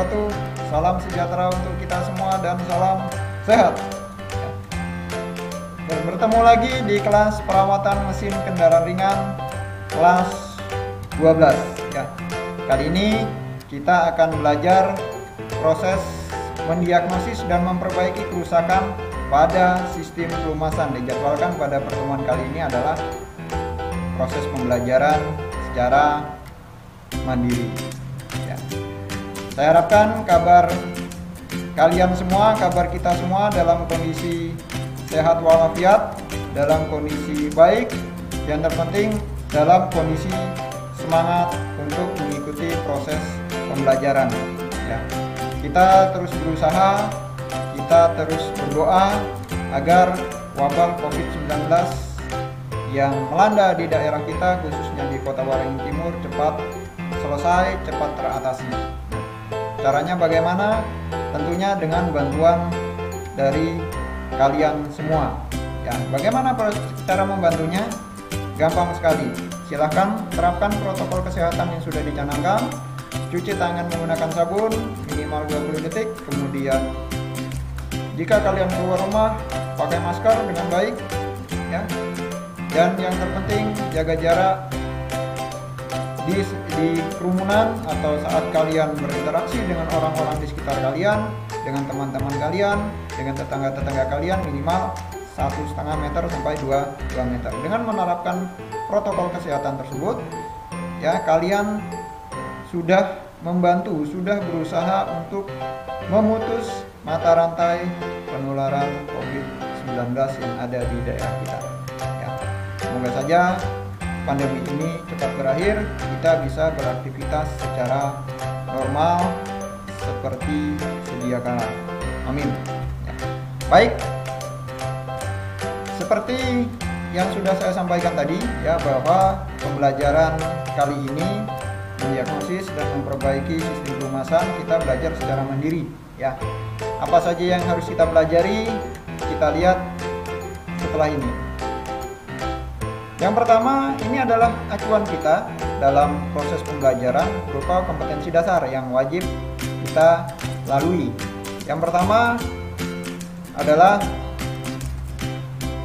wabarakatuh. Salam sejahtera untuk kita semua dan salam sehat. Dan bertemu lagi di kelas perawatan mesin kendaraan ringan kelas 12 ya. Kali ini kita akan belajar proses mendiagnosis dan memperbaiki kerusakan pada sistem pelumasan. Dijadwalkan pada pertemuan kali ini adalah proses pembelajaran secara mandiri ya. Saya harapkan kabar kalian semua, kabar kita semua dalam kondisi sehat walafiat, dalam kondisi baik, yang terpenting dalam kondisi semangat untuk mengikuti proses pembelajaran ya. Kita terus berusaha, kita terus berdoa agar wabah COVID-19 yang melanda di daerah kita, khususnya di Kota Waringin Timur, cepat selesai, cepat teratasi. Caranya bagaimana? Tentunya dengan bantuan dari kalian semua ya. Bagaimana cara membantunya? Gampang sekali. Silahkan terapkan protokol kesehatan yang sudah dicanangkan. Cuci tangan menggunakan sabun minimal 20 detik. Kemudian jika kalian keluar rumah, pakai masker dengan baik ya. Dan yang terpenting, jaga jarak di kerumunan atau saat kalian berinteraksi dengan orang-orang di sekitar kalian, dengan teman-teman kalian, dengan tetangga-tetangga kalian, minimal 1,5 meter sampai 2 meter. Dengan menerapkan protokol kesehatan tersebut ya, kalian sudah membantu, sudah berusaha untuk memutus mata rantai penularan COVID-19 yang ada di daerah kita ya. Semoga saja pandemi ini cepat berakhir, kita bisa beraktivitas secara normal seperti sedia kala. Amin ya. Baik, seperti yang sudah saya sampaikan tadi ya, bahwa pembelajaran kali ini mendiagnosis dan memperbaiki sistem pelumasan, kita belajar secara mandiri ya. Apa saja yang harus kita pelajari, kita lihat setelah ini. Yang pertama, ini adalah acuan kita dalam proses pembelajaran berupa kompetensi dasar yang wajib kita lalui. Yang pertama adalah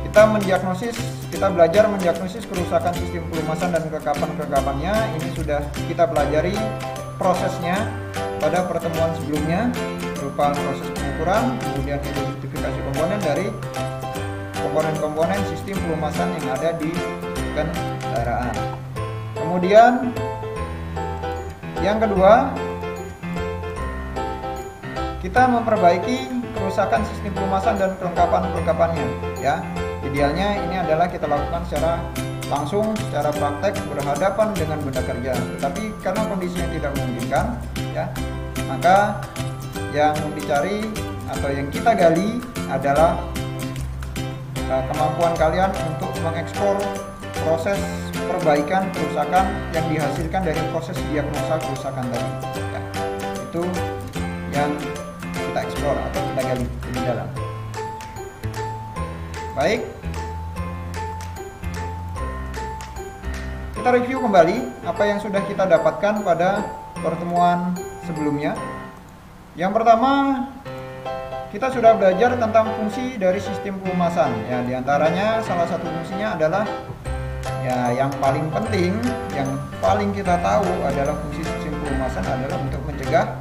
kita belajar mendiagnosis kerusakan sistem pelumasan dan kelengkapan-kelengkapannya. Ini sudah kita pelajari prosesnya pada pertemuan sebelumnya berupa proses pengukuran, kemudian identifikasi komponen dari komponen-komponen sistem pelumasan yang ada di kendaraan. Kemudian yang kedua, kita memperbaiki kerusakan sistem pelumasan dan kelengkapan-kelengkapannya ya. Idealnya ini adalah kita lakukan secara langsung, secara praktek, berhadapan dengan benda kerja. Tetapi karena kondisinya tidak memungkinkan ya, maka yang dicari atau yang kita gali adalah kemampuan kalian untuk mengeksplor proses perbaikan kerusakan yang dihasilkan dari proses diagnosa kerusakan tadi ya. Itu yang kita eksplor atau kita gali lebih dalam. Baik, kita review kembali apa yang sudah kita dapatkan pada pertemuan sebelumnya. Yang pertama, kita sudah belajar tentang fungsi dari sistem pelumasan ya. Diantaranya salah satu fungsinya adalah ya, yang paling penting, yang paling kita tahu adalah fungsi sistem pelumasan adalah untuk mencegah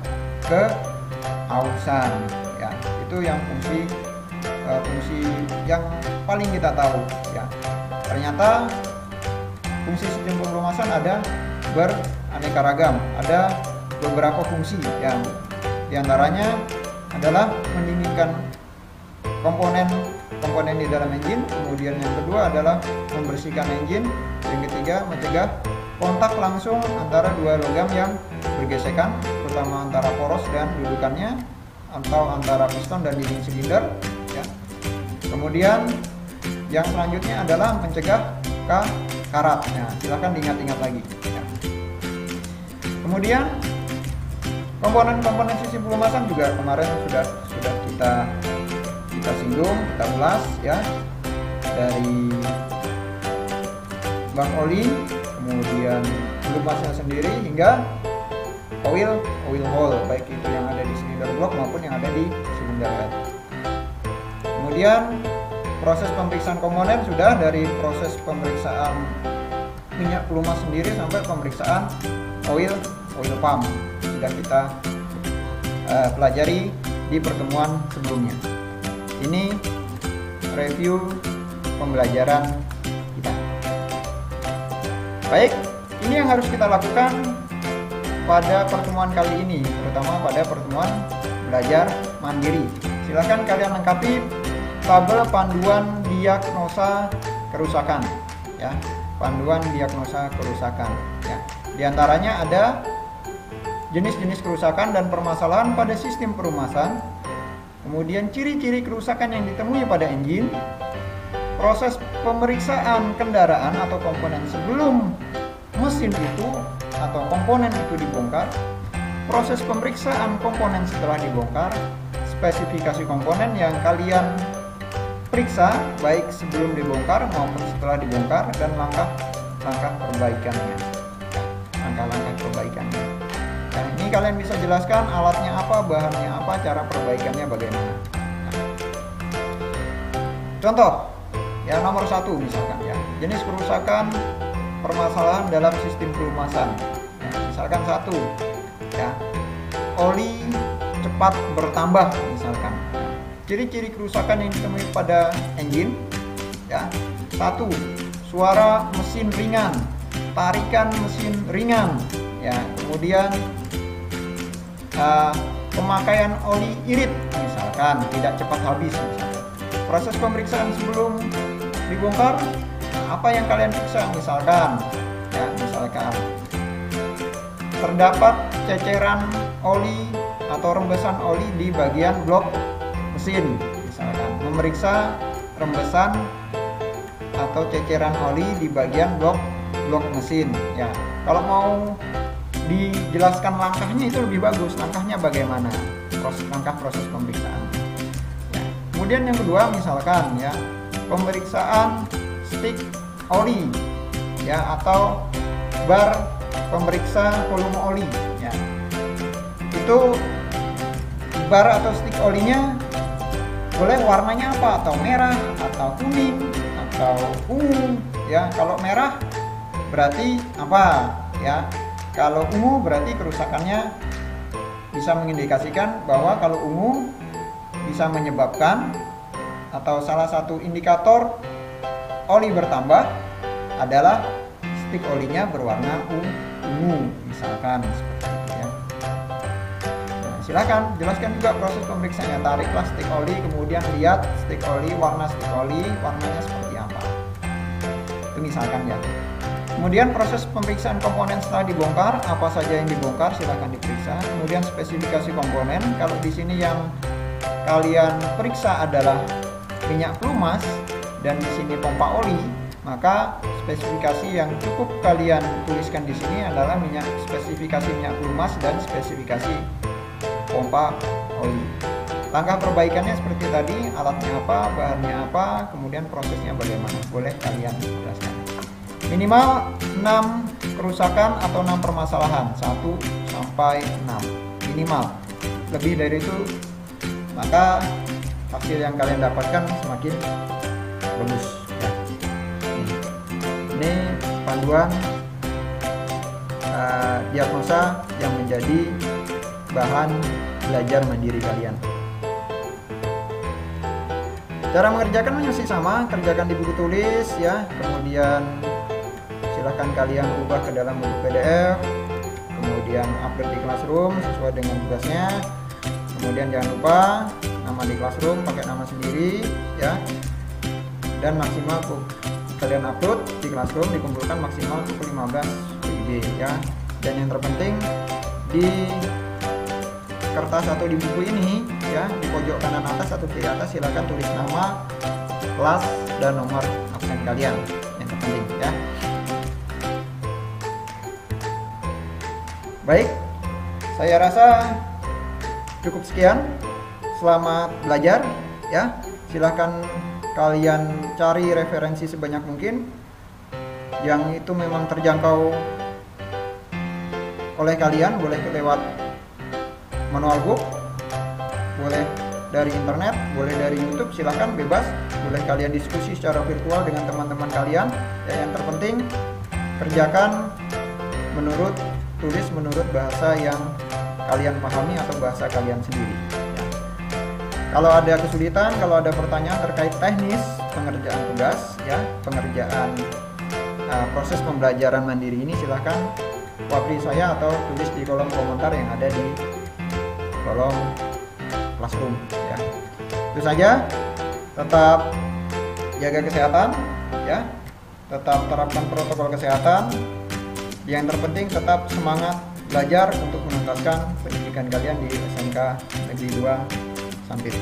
keausan ya. Itu yang fungsi yang paling kita tahu ya. Ternyata fungsi sistem pelumasan ada beraneka ragam, ada beberapa fungsi yang diantaranya adalah mendinginkan komponen di dalam engine. Kemudian yang kedua adalah membersihkan engine. Yang ketiga, mencegah kontak langsung antara dua logam yang bergesekan, terutama antara poros dan dudukannya, atau antara piston dan dinding silinder ya. Kemudian yang selanjutnya adalah mencegah karat. Nah, silahkan diingat-ingat lagi ya. Kemudian komponen-komponen sistem pelumasan juga kemarin sudah kita singgung, kita ulas ya, dari bang oli, kemudian pelumasnya sendiri hingga oil hole, baik itu yang ada di cylinder block maupun yang ada di silinder head. Kemudian proses pemeriksaan komponen sudah, dari proses pemeriksaan minyak pelumas sendiri sampai pemeriksaan oil pump sudah kita pelajari di pertemuan sebelumnya. Ini review pembelajaran kita. Baik, ini yang harus kita lakukan pada pertemuan kali ini, terutama pada pertemuan belajar mandiri. Silahkan kalian lengkapi tabel panduan diagnosa kerusakan, ya, panduan diagnosa kerusakan. Ya. Di antaranya ada jenis-jenis kerusakan dan permasalahan pada sistem perumasan, kemudian ciri-ciri kerusakan yang ditemui pada engine, proses pemeriksaan kendaraan atau komponen sebelum mesin itu atau komponen itu dibongkar, proses pemeriksaan komponen setelah dibongkar, spesifikasi komponen yang kalian periksa baik sebelum dibongkar maupun setelah dibongkar, dan langkah-langkah perbaikannya. Langkah-langkah perbaikannya. Nah, ini kalian bisa jelaskan alatnya apa, bahannya apa, cara perbaikannya bagaimana. Nah, contoh, ya nomor 1 misalkan ya, jenis kerusakan permasalahan dalam sistem pelumasan. Ya, misalkan 1, ya, oli cepat bertambah misalkan. Ciri-ciri kerusakan yang ditemui pada engine, ya, 1, suara mesin ringan, tarikan mesin ringan, ya, kemudian pemakaian oli irit misalkan, tidak cepat habis misalkan. Proses pemeriksaan sebelum dibongkar, apa yang kalian periksa misalkan, ya, misalkan terdapat ceceran oli atau rembesan oli di bagian blok mesin, misalkan memeriksa rembesan atau ceceran oli di bagian blok mesin. Ya, kalau mau dijelaskan langkahnya itu lebih bagus. Langkahnya bagaimana? Proses pemeriksaan. Ya. Kemudian yang kedua misalkan ya, pemeriksaan stick oli, ya, atau bar pemeriksa volume oli. Ya. Itu bar atau stick olinya boleh warnanya apa, atau merah, atau kuning, atau ungu. Ya, kalau merah berarti apa? Ya, kalau ungu berarti kerusakannya bisa mengindikasikan bahwa kalau ungu bisa menyebabkan, atau salah satu indikator oli bertambah adalah stick olinya berwarna ungu misalkan, seperti itu ya. Nah, silakan jelaskan juga proses pemeriksaannya. Tariklah stick oli, kemudian lihat stick oli, warna stick oli warnanya seperti apa. Itu misalkan ya. Kemudian proses pemeriksaan komponen setelah dibongkar, apa saja yang dibongkar silahkan diperiksa. Kemudian spesifikasi komponen, kalau di sini yang kalian periksa adalah minyak pelumas dan di sini pompa oli, maka spesifikasi yang cukup kalian tuliskan di sini adalah spesifikasi minyak pelumas dan spesifikasi pompa oli. Langkah perbaikannya seperti tadi, alatnya apa, bahannya apa, kemudian prosesnya bagaimana, boleh kalian jelaskan. Minimal 6 kerusakan atau 6 permasalahan, 1 sampai 6 minimal. Lebih dari itu, maka hasil yang kalian dapatkan semakin bagus ya. Ini panduan diagnosa yang menjadi bahan belajar mandiri kalian. Cara mengerjakan masih sama, kerjakan di buku tulis ya, kemudian silahkan kalian ubah ke dalam bentuk PDF, kemudian upload di Classroom sesuai dengan tugasnya. Kemudian jangan lupa nama di Classroom pakai nama sendiri ya, dan maksimal kalian upload di Classroom dikumpulkan maksimal pukul 15 WIB ya. Dan yang terpenting di kertas atau di buku ini ya, di pojok kanan atas atau kiri atas silahkan tulis nama, kelas, dan nomor absen kalian, yang terpenting ya. Baik, saya rasa cukup sekian. Selamat belajar ya. Silahkan kalian cari referensi sebanyak mungkin yang itu memang terjangkau oleh kalian, boleh lewat manual book, boleh dari internet, boleh dari YouTube, silahkan bebas. Boleh kalian diskusi secara virtual dengan teman-teman kalian. Ya, yang terpenting kerjakan tulis menurut bahasa yang kalian pahami atau bahasa kalian sendiri. Ya. Kalau ada kesulitan, kalau ada pertanyaan terkait teknis pengerjaan tugas, ya, pengerjaan proses pembelajaran mandiri ini, silahkan wabri saya atau tulis di kolom komentar yang ada di kolom Classroom. Ya. Itu saja. Tetap jaga kesehatan, ya. Tetap terapkan protokol kesehatan. Yang terpenting tetap semangat belajar untuk menuntaskan pendidikan kalian di SMK Negeri 2 Sampit.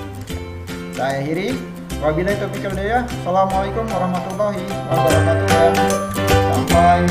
Saya akhiri. Wabillahi taufiq wal hidayah. Assalamualaikum warahmatullahi wabarakatuh. Sampai